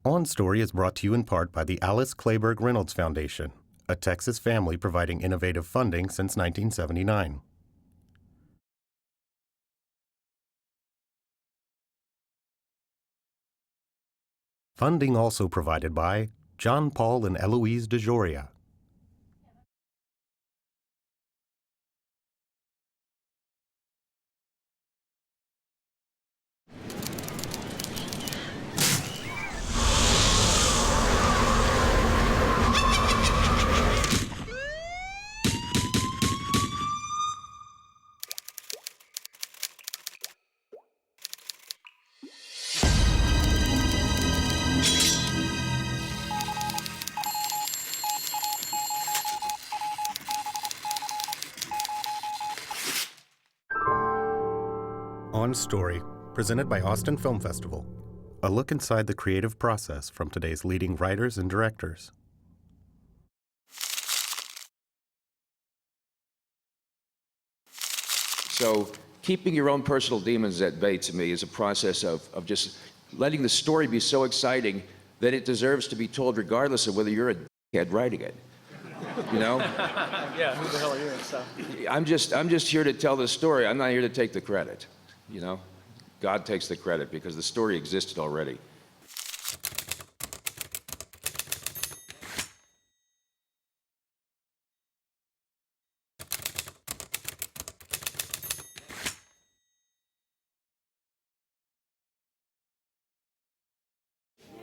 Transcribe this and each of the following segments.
On Story is brought to you in part by the Alice Clayburgh Reynolds Foundation, a Texas family providing innovative funding since 1979. Funding also provided by John Paul and Eloise DeJoria. On Story, presented by Austin Film Festival. A look inside the creative process from today's leading writers and directors. So keeping your own personal demons at bay, to me, is a process of just letting the story be so exciting that it deserves to be told regardless of whether you're a dickhead writing it. You know? Yeah, who the hell are you and stuff? I'm just here to tell the story. I'm not here to take the credit, you know? God takes the credit because the story existed already.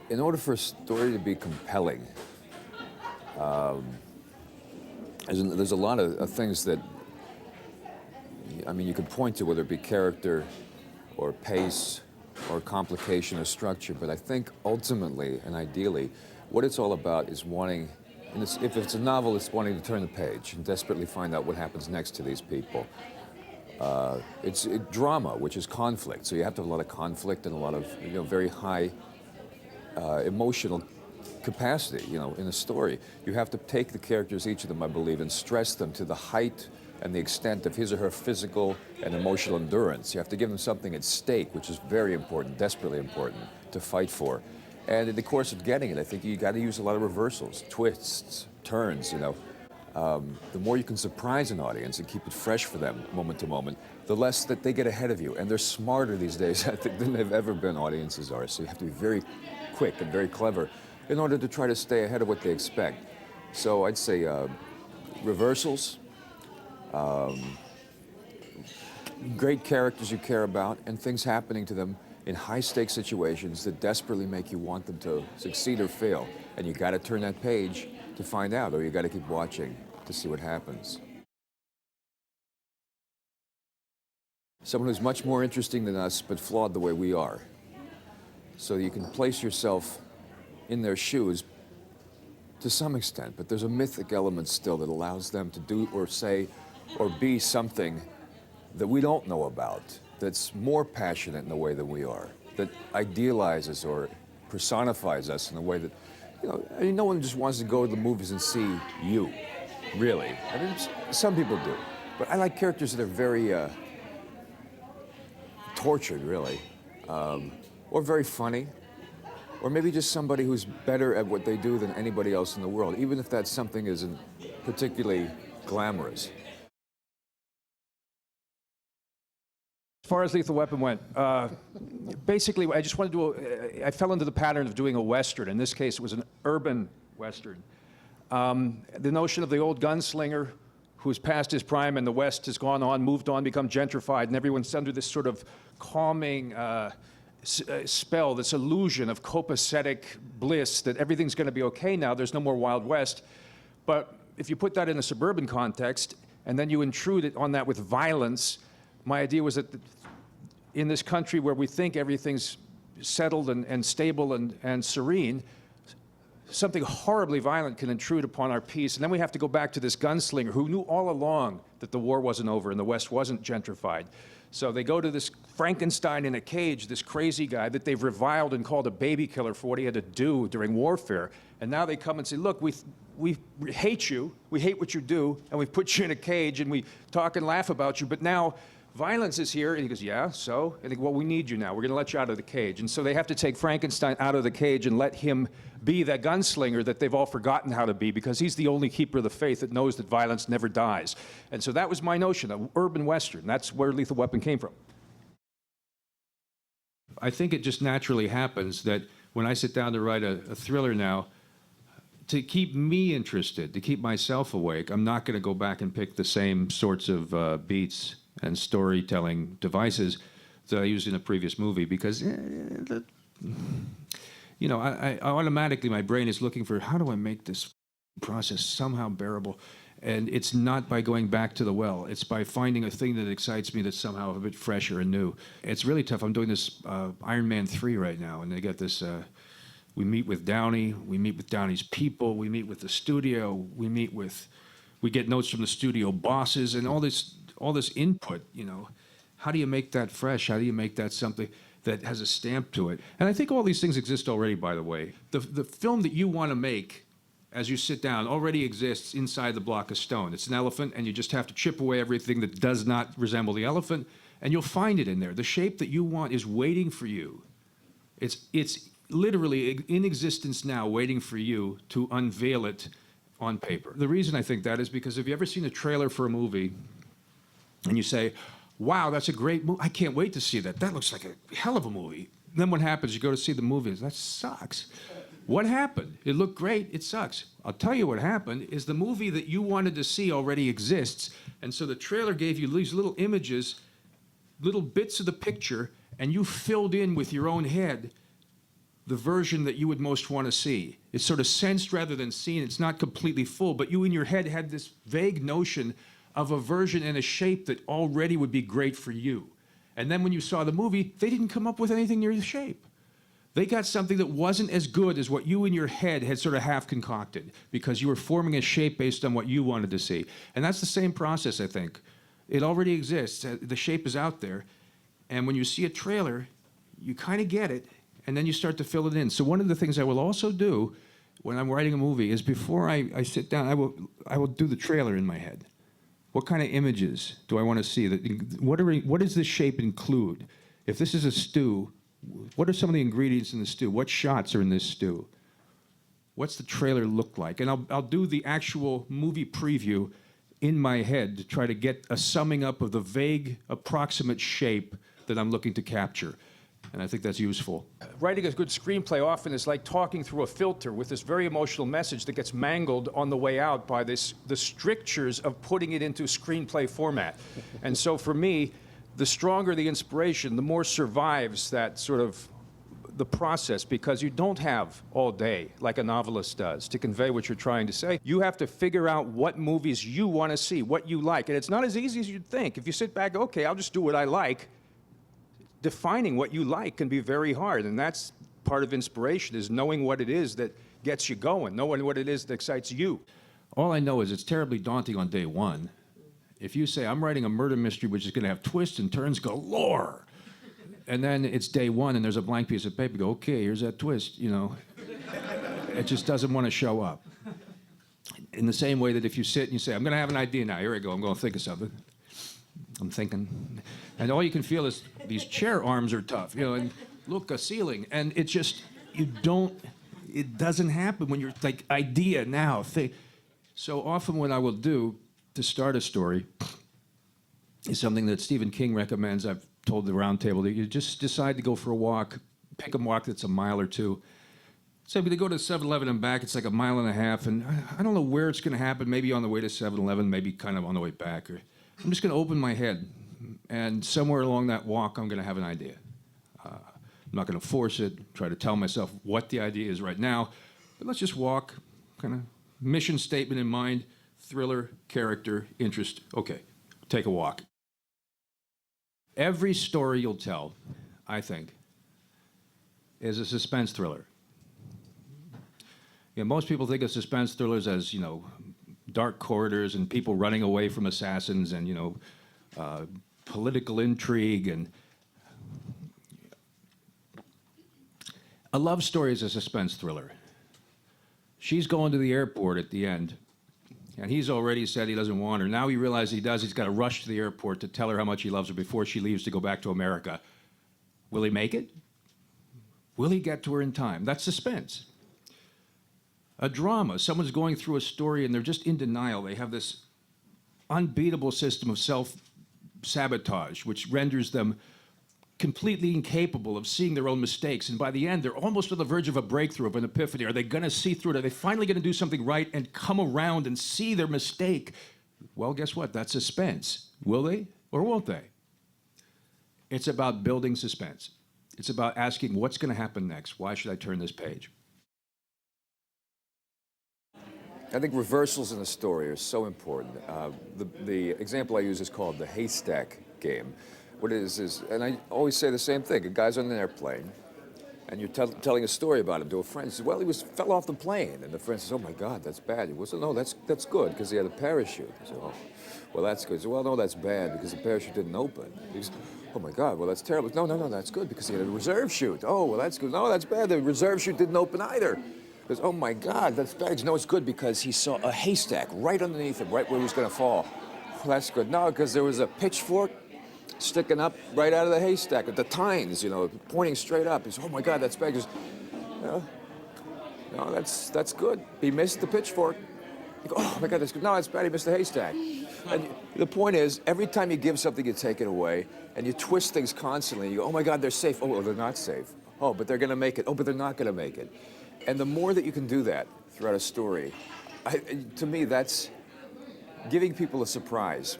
In order for a story to be compelling, there's a lot of things that, I mean, you could point to, whether it be character or pace or complication or structure, but I think ultimately and ideally, what it's all about is wanting, and if it's a novel, it's wanting to turn the page and desperately find out what happens next to these people. It's drama, which is conflict, so you have to have a lot of conflict and a lot of, very high emotional capacity, in a story. You have to take the characters, each of them, I believe, and stress them to the height and the extent of his or her physical and emotional endurance. You have to give them something at stake, which is very important, desperately important, to fight for. And in the course of getting it, I think you got to use a lot of reversals, twists, turns, The more you can surprise an audience and keep it fresh for them moment to moment, the less that they get ahead of you. And they're smarter these days, I think, than they've ever been, audiences are. So you have to be very quick and very clever in order to try to stay ahead of what they expect. So I'd say reversals, great characters you care about, and things happening to them in high-stakes situations that desperately make you want them to succeed or fail. And you got to turn that page to find out, or you got to keep watching to see what happens. Someone who's much more interesting than us, but flawed the way we are. So you can place yourself in their shoes to some extent, but there's a mythic element still that allows them to do or say or be something that we don't know about, that's more passionate in a way than we are, that idealizes or personifies us in a way that, no one just wants to go to the movies and see you, really. I mean, some people do, but I like characters that are very tortured, really, or very funny, or maybe just somebody who's better at what they do than anybody else in the world, even if that something isn't particularly glamorous. As far as Lethal Weapon went, basically, I just wanted to I fell into the pattern of doing a Western. In this case, it was an urban Western. The notion of the old gunslinger who's past his prime and the West has gone on, moved on, become gentrified, and everyone's under this sort of calming spell, this illusion of copacetic bliss that everything's going to be okay now, there's no more Wild West. But if you put that in a suburban context, and then you intrude it on that with violence, my idea was that in this country where we think everything's settled and stable and serene, something horribly violent can intrude upon our peace. And then we have to go back to this gunslinger who knew all along that the war wasn't over and the West wasn't gentrified. So they go to this Frankenstein in a cage, this crazy guy that they've reviled and called a baby killer for what he had to do during warfare. And now they come and say, look, we hate you, we hate what you do, and we've put you in a cage and we talk and laugh about you, but now violence is here. And he goes, yeah, so? And they go, well, we need you now. We're going to let you out of the cage. And so they have to take Frankenstein out of the cage and let him be that gunslinger that they've all forgotten how to be, because he's the only keeper of the faith that knows that violence never dies. And so that was my notion, of urban Western. That's where Lethal Weapon came from. I think it just naturally happens that when I sit down to write a thriller now, to keep me interested, to keep myself awake, I'm not going to go back and pick the same sorts of beats and storytelling devices that I used in a previous movie, because, I automatically, my brain is looking for, how do I make this process somehow bearable? And it's not by going back to the well. It's by finding a thing that excites me that's somehow a bit fresher and new. It's really tough. I'm doing this Iron Man 3 right now, and they got this, we meet with Downey, we meet with Downey's people, we meet with the studio, we get notes from the studio bosses, and all this input, How do you make that fresh? How do you make that something that has a stamp to it? And I think all these things exist already, by the way. The film that you want to make as you sit down already exists inside the block of stone. It's an elephant, and you just have to chip away everything that does not resemble the elephant, and you'll find it in there. The shape that you want is waiting for you. It's literally in existence now, waiting for you to unveil it on paper. The reason I think that is because, have you ever seen a trailer for a movie and you say, wow, that's a great movie, I can't wait to see that. That looks like a hell of a movie. Then what happens? You go to see the movie, that sucks. What happened? It looked great, it sucks. I'll tell you what happened is the movie that you wanted to see already exists, and so the trailer gave you these little images, little bits of the picture, and you filled in with your own head the version that you would most want to see. It's sort of sensed rather than seen. It's not completely full, but you in your head had this vague notion of a version and a shape that already would be great for you. And then when you saw the movie, they didn't come up with anything near the shape. They got something that wasn't as good as what you in your head had sort of half concocted, because you were forming a shape based on what you wanted to see. And that's the same process, I think. It already exists. The shape is out there. And when you see a trailer, you kind of get it, and then you start to fill it in. So one of the things I will also do when I'm writing a movie is, before I sit down, I will do the trailer in my head. What kind of images do I want to see? What does this shape include? If this is a stew, what are some of the ingredients in the stew? What shots are in this stew? What's the trailer look like? And I'll do the actual movie preview in my head to try to get a summing up of the vague, approximate shape that I'm looking to capture. And I think that's useful. Writing a good screenplay often is like talking through a filter with this very emotional message that gets mangled on the way out by the strictures of putting it into screenplay format. And so for me, the stronger the inspiration, the more survives that sort of the process, because you don't have all day, like a novelist does, to convey what you're trying to say. You have to figure out what movies you want to see, what you like. And it's not as easy as you'd think. If you sit back, okay, I'll just do what I like, defining what you like can be very hard. And that's part of inspiration, is knowing what it is that gets you going, knowing what it is that excites you. All I know is it's terribly daunting on day one. If you say, I'm writing a murder mystery which is going to have twists and turns galore, and then it's day one and there's a blank piece of paper, go, okay, here's that twist, it just doesn't want to show up. In the same way that if you sit and you say, I'm going to have an idea now, here I go, I'm going to think of something. I'm thinking. And all you can feel is these chair arms are tough, and look, a ceiling. And it just, it doesn't happen when you're like, idea now. So often what I will do to start a story is something that Stephen King recommends. I've told the round table that you just decide to go for a walk, pick a walk that's a mile or two. So we go to 7-Eleven and back, it's like a mile and a half, and I don't know where it's going to happen, maybe on the way to 7-Eleven, maybe kind of on the way back. Or I'm just going to open my head, and somewhere along that walk, I'm going to have an idea. I'm not going to force it, try to tell myself what the idea is right now, but let's just walk, kind of mission statement in mind, thriller, character, interest. Okay, take a walk. Every story you'll tell, I think, is a suspense thriller. Most people think of suspense thrillers as, dark corridors and people running away from assassins and, political intrigue. And a love story is a suspense thriller. She's going to the airport at the end, And he's already said he doesn't want her. Now he realizes he does. He's got to rush to the airport to tell her how much he loves her before she leaves to go back to America. Will he make it? Will he get to her in time? That's suspense. A drama. Someone's going through a story and they're just in denial. They have this unbeatable system of self-sabotage, which renders them completely incapable of seeing their own mistakes. And by the end, they're almost on the verge of a breakthrough, of an epiphany. Are they going to see through it? Are they finally going to do something right and come around and see their mistake? Well, guess what? That's suspense. Will they or won't they? It's about building suspense. It's about asking, what's going to happen next? Why should I turn this page? I think reversals in a story are so important. The example I use is called the haystack game. What it is, and I always say the same thing, a guy's on an airplane, and you're telling a story about him to a friend. He says, well, he fell off the plane. And the friend says, oh my God, that's bad. He says, no, that's good, because he had a parachute. He says, oh, well, that's good. He says, well, no, that's bad, because the parachute didn't open. He says, oh my God, well, that's terrible. No, that's good, because he had a reserve chute. Oh, well, that's good. No, that's bad, the reserve chute didn't open either. He goes, oh my God, that's bad. He goes, no, it's good, because he saw a haystack right underneath him, right where he was going to fall. Well, that's good. No, because there was a pitchfork sticking up right out of the haystack with the tines, pointing straight up. He says, oh my God, that's bad. He goes, no, that's good. He missed the pitchfork. You go, oh my God, that's good. No, that's bad. He missed the haystack. And the point is, every time you give something, you take it away, and you twist things constantly. You go, oh my God, they're safe. Oh, well, they're not safe. Oh, but they're going to make it. Oh, but they're not going to make it. And the more that you can do that throughout a story, to me, that's giving people a surprise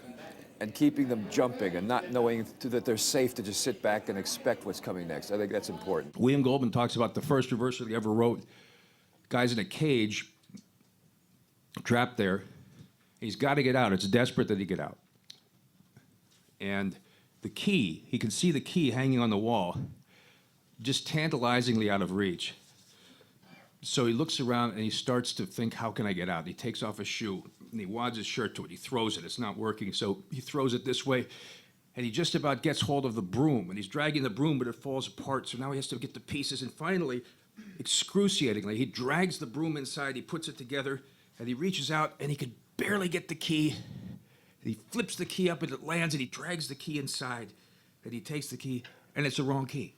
and keeping them jumping and not knowing that they're safe to just sit back and expect what's coming next. I think that's important. William Goldman talks about the first reversal he ever wrote. Guy's in a cage, trapped there. He's got to get out. It's desperate that he get out. And the key, he can see the key hanging on the wall, just tantalizingly out of reach. So he looks around and he starts to think, how can I get out? He takes off a shoe and he wads his shirt to it. He throws it. It's not working. So he throws it this way and he just about gets hold of the broom and he's dragging the broom, but it falls apart. So now he has to get the pieces. And finally, excruciatingly, he drags the broom inside. He puts it together and he reaches out and he can barely get the key. He flips the key up and it lands and he drags the key inside and he takes the key and it's the wrong key.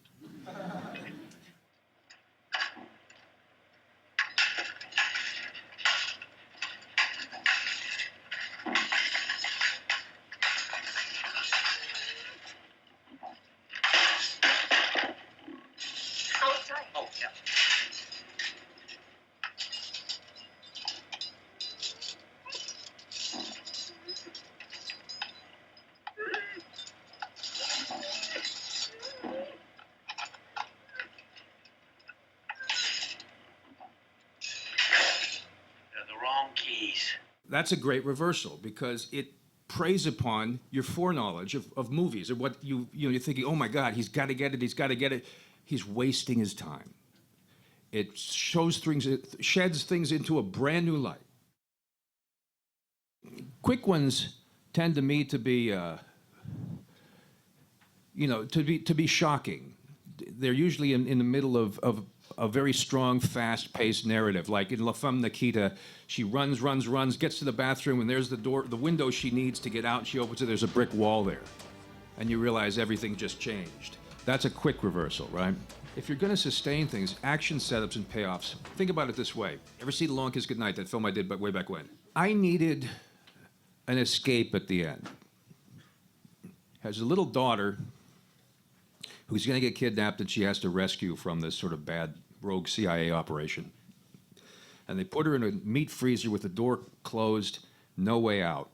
That's a great reversal because it preys upon your foreknowledge of movies or what you're thinking, oh my God, he's got to get it, he's got to get it. He's wasting his time. It shows things, it sheds things into a brand new light. Quick ones tend to me to be, to be shocking. They're usually in the middle of a very strong, fast-paced narrative. Like in La Femme Nikita, she runs, gets to the bathroom, and there's the door, the window she needs to get out, and she opens it, there's a brick wall there. And you realize everything just changed. That's a quick reversal, right? If you're going to sustain things, action setups and payoffs, think about it this way. Ever see Long Kiss Goodnight, that film I did way back when? I needed an escape at the end. Has a little daughter who's going to get kidnapped and she has to rescue from this sort of bad rogue CIA operation. And they put her in a meat freezer with the door closed, no way out.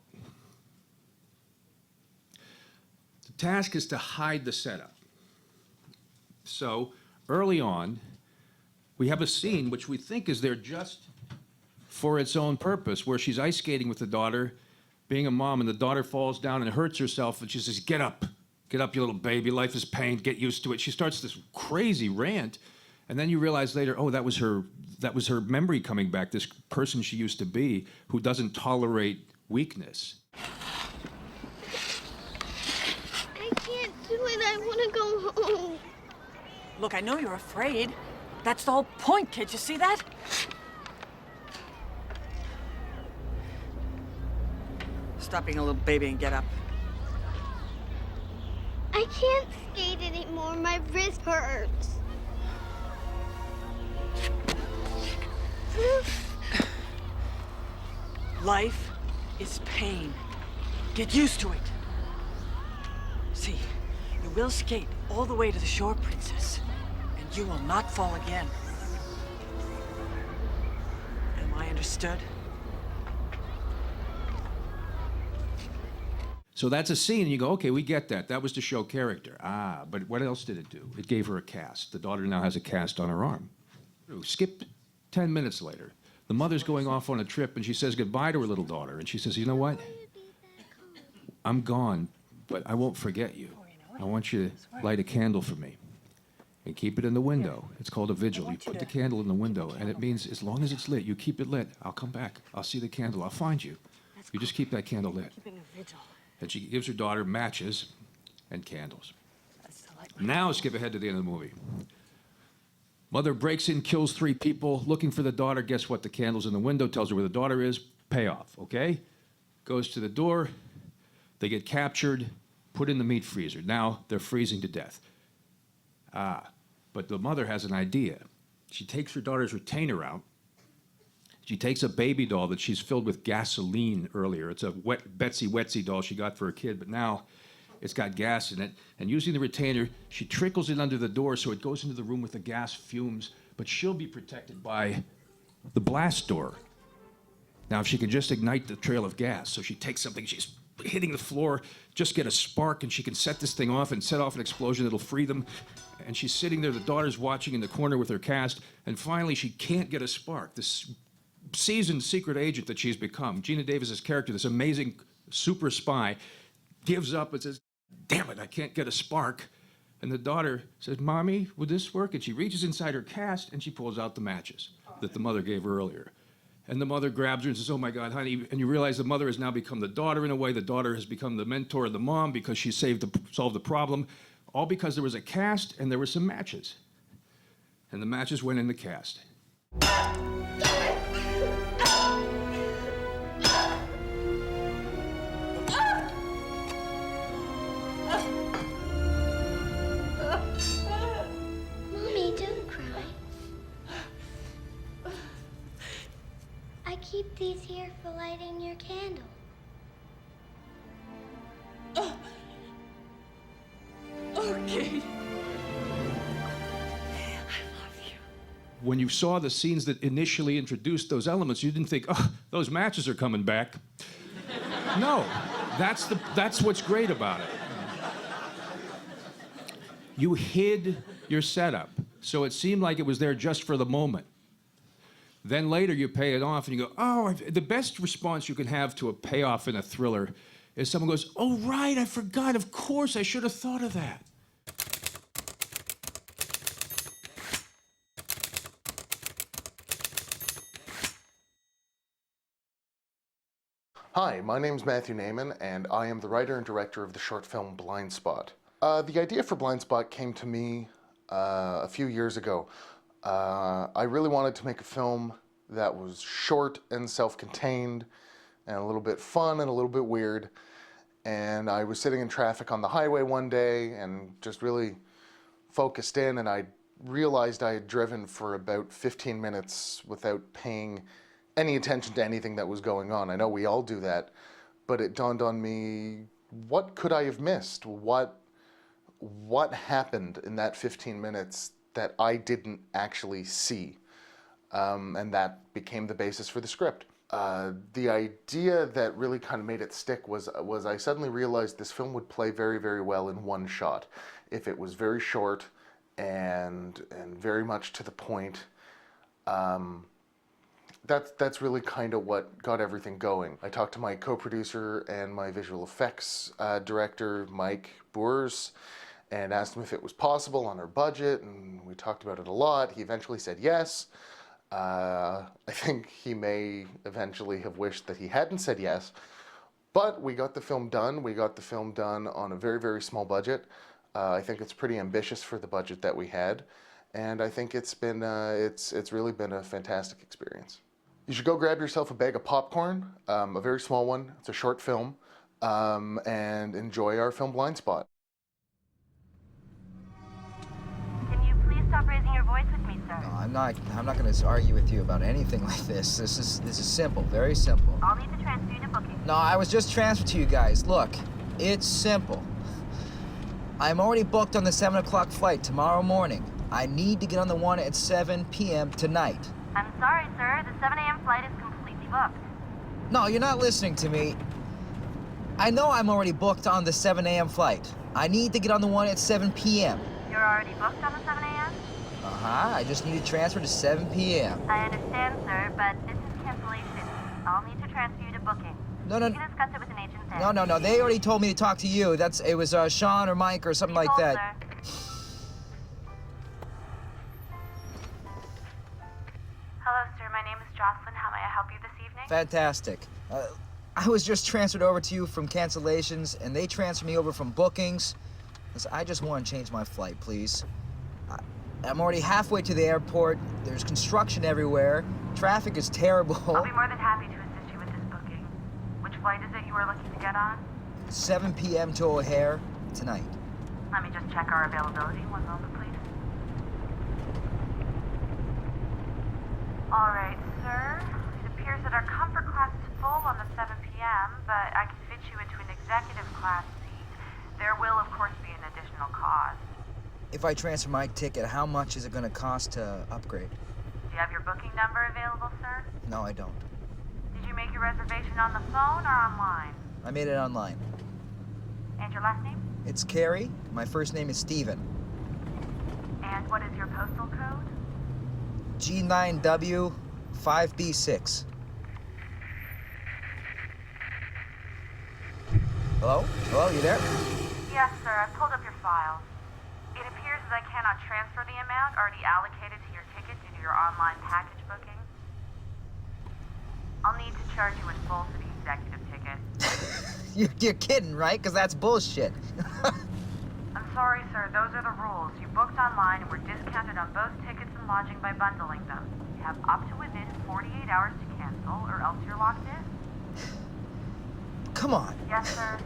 The task is to hide the setup. So early on, we have a scene which we think is there just for its own purpose, where she's ice skating with the daughter, being a mom, and the daughter falls down and hurts herself, and she says, get up, you little baby, life is pain, get used to it. She starts this crazy rant, and then you realize later, oh, that was her memory coming back, this person she used to be who doesn't tolerate weakness. I can't do it, I want to go home. Look, I know you're afraid. That's the whole point, kid, you see that? Stop being a little baby and get up. I can't skate anymore. My wrist hurts. Life is pain. Get used to it. See, you will skate all the way to the shore, Princess, and you will not fall again. Am I understood? So that's a scene, and you go, okay, we get that. That was to show character. Ah, but what else did it do? It gave her a cast. The daughter now has a cast on her arm. Skip 10 minutes later. The mother's going off on a trip, and she says goodbye to her little daughter. And she says, you know what? I'm gone, but I won't forget you. I want you to light a candle for me and keep it in the window. It's called a vigil. You put the candle in the window, and it means as long as it's lit, you keep it lit. I'll come back. I'll see the candle. I'll find you. You just keep that candle lit. And she gives her daughter matches and candles. Now skip ahead to the end of the movie. Mother breaks in, kills 3 people, looking for the daughter. Guess what? The candle's in the window, tells her where the daughter is. Payoff, okay? Goes to the door. They get captured, put in the meat freezer. Now they're freezing to death. But the mother has an idea. She takes her daughter's retainer out. She takes a baby doll that she's filled with gasoline earlier. It's a Betsy Wetsy doll she got for her kid, but now it's got gas in it. And using the retainer, she trickles it under the door so it goes into the room with the gas fumes, but she'll be protected by the blast door. Now, if she can just ignite the trail of gas, so she takes something, she's hitting the floor, just get a spark, and she can set this thing off and set off an explosion that'll free them. And she's sitting there, the daughter's watching in the corner with her cast, and finally she can't get a spark. This seasoned secret agent that she's become, Gina Davis's character, this amazing super spy, gives up and says, damn it, I can't get a spark. And the daughter says, Mommy, would this work? And she reaches inside her cast and she pulls out the matches that the mother gave her earlier. And the mother grabs her and says, oh my God, honey. And you realize the mother has now become the daughter in a way. The daughter has become the mentor of the mom because she solved the problem. All because there was a cast and there were some matches. And the matches went in the cast. Mommy, don't cry. I keep these here for lighting your candle. Okay. When you saw the scenes that initially introduced those elements, you didn't think, oh, those matches are coming back. No, that's what's great about it. You hid your setup, so it seemed like it was there just for the moment. Then later you pay it off and you go, oh, the best response you can have to a payoff in a thriller is someone goes, oh, right, I forgot, of course, I should have thought of that. Hi, my name's Matthew Nayman, and I am the writer and director of the short film Blind Spot. The idea for Blind Spot came to me a few years ago. I really wanted to make a film that was short and self-contained and a little bit fun and a little bit weird. And I was sitting in traffic on the highway one day and just really focused in, and I realized I had driven for about 15 minutes without paying any attention to anything that was going on. I know we all do that, but it dawned on me, what could I have missed? What happened in that 15 minutes that I didn't actually see? And that became the basis for the script. The idea that really kind of made it stick was I suddenly realized this film would play very, very well in one shot. If it was very short and very much to the point. That's really kind of what got everything going. I talked to my co-producer and my visual effects director, Mike Boers, and asked him if it was possible on our budget, and we talked about it a lot. He eventually said yes. I think he may eventually have wished that he hadn't said yes, but we got the film done. We got the film done on a very, very small budget. I think it's pretty ambitious for the budget that we had, and I think it's been it's really been a fantastic experience. You should go grab yourself a bag of popcorn, a very small one. It's a short film, and enjoy our film Blind Spot. Can you please stop raising your voice with me, sir? No, I'm not going to argue with you about anything like this. This is simple, very simple. I'll need to transfer you to booking. No, I was just transferred to you guys. Look, it's simple. I'm already booked on the 7 o'clock flight tomorrow morning. I need to get on the one at 7 p.m. tonight. I'm sorry, sir. The 7 a.m. flight is completely booked. No, you're not listening to me. I know I'm already booked on the 7 a.m. flight. I need to get on the one at 7 p.m. You're already booked on the 7 a.m.? Uh-huh, I just need to transfer to 7 p.m. I understand, sir, but this is cancellation. I'll need to transfer you to booking. No. You can discuss it with an agent then. No, they already told me to talk to you. It was Sean or Mike or something like Hold, that. Sir. Hello, sir. My name is Jocelyn. How may I help you this evening? Fantastic. I was just transferred over to you from cancellations, and they transferred me over from bookings. Listen, I just want to change my flight, please. I'm already halfway to the airport. There's construction everywhere. Traffic is terrible. I'll be more than happy to assist you with this booking. Which flight is it you were looking to get on? 7 p.m. to O'Hare tonight. Let me just check our availability. One moment, please. All right, sir. It appears that our comfort class is full on the 7 p.m., but I can fit you into an executive class seat. There will, of course, be an additional cost. If I transfer my ticket, how much is it going to cost to upgrade? Do you have your booking number available, sir? No, I don't. Did you make your reservation on the phone or online? I made it online. And your last name? It's Carrie. My first name is Steven. And what is your postal code? G9W 5B6. Hello? Hello, you there? Yes, sir. I've pulled up your file. It appears that I cannot transfer the amount already allocated to your ticket due to your online package booking. I'll need to charge you in full for the executive ticket. You're kidding, right? Because that's bullshit. I'm sorry, sir. Those are the rules. You booked online and were discounted on both tickets and lodging by bundling them. You have up to within 48 hours to cancel, or else you're locked in. Come on. Yes, sir.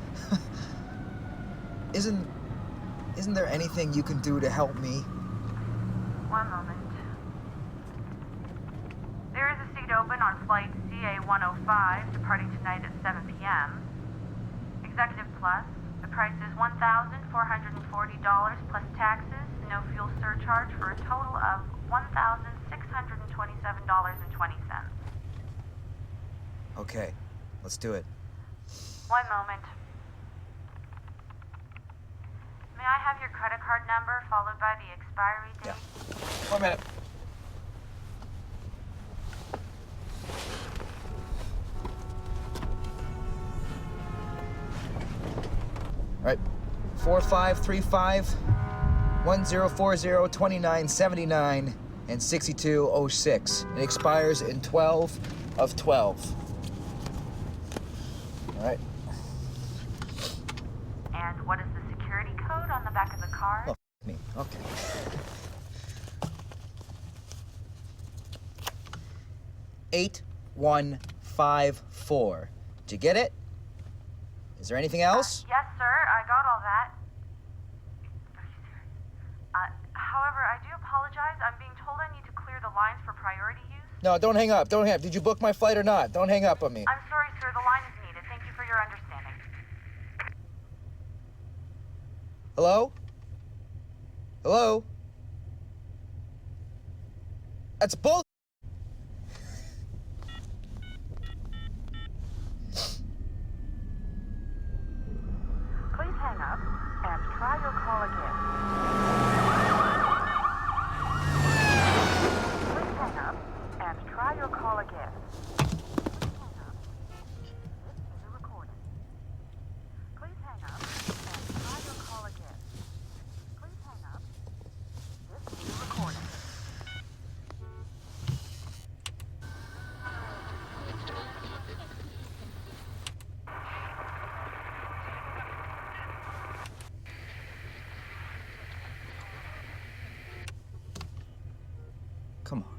Isn't there anything you can do to help me? One moment. There is a seat open on flight CA-105, departing tonight at 7 p.m. Executive Plus. The price is $1,440 plus taxes, no fuel surcharge, for a total of $1,627.20. Okay, let's do it. One moment. May I have your credit card number followed by the expiry date? Yeah. 1 minute. All right. 4535 1040 2979 and 6206. It expires in 12 of 12. All right. And what is the security code on the back of the card? Oh, me. Okay. Eight 154. Did you get it? Is there anything else? Yes, sir. I got all that. However, I do apologize. I'm being told I need to clear the lines for priority use. No, don't hang up. Don't hang up. Did you book my flight or not? Don't hang up on me. I'm sorry, sir. The line is needed. Thank you for your understanding. Hello? Hello? That's bull. Please hang up and try your call again. Please hang up and try your call again. Please hang up. This is a recording. Please hang up and try your call again. Please hang up. This is a recording. Come on.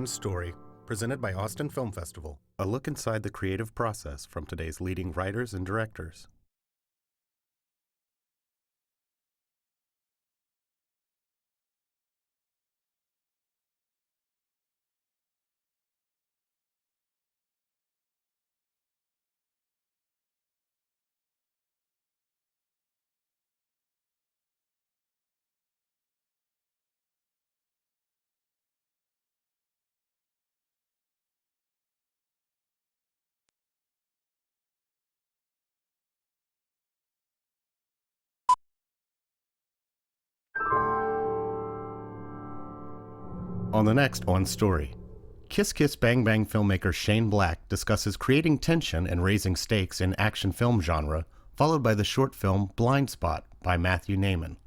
One Story, presented by Austin Film Festival. A look inside the creative process from today's leading writers and directors. On the next One Story, Kiss Kiss Bang Bang filmmaker Shane Black discusses creating tension and raising stakes in action film genre, followed by the short film Blind Spot by Matthew Nayman.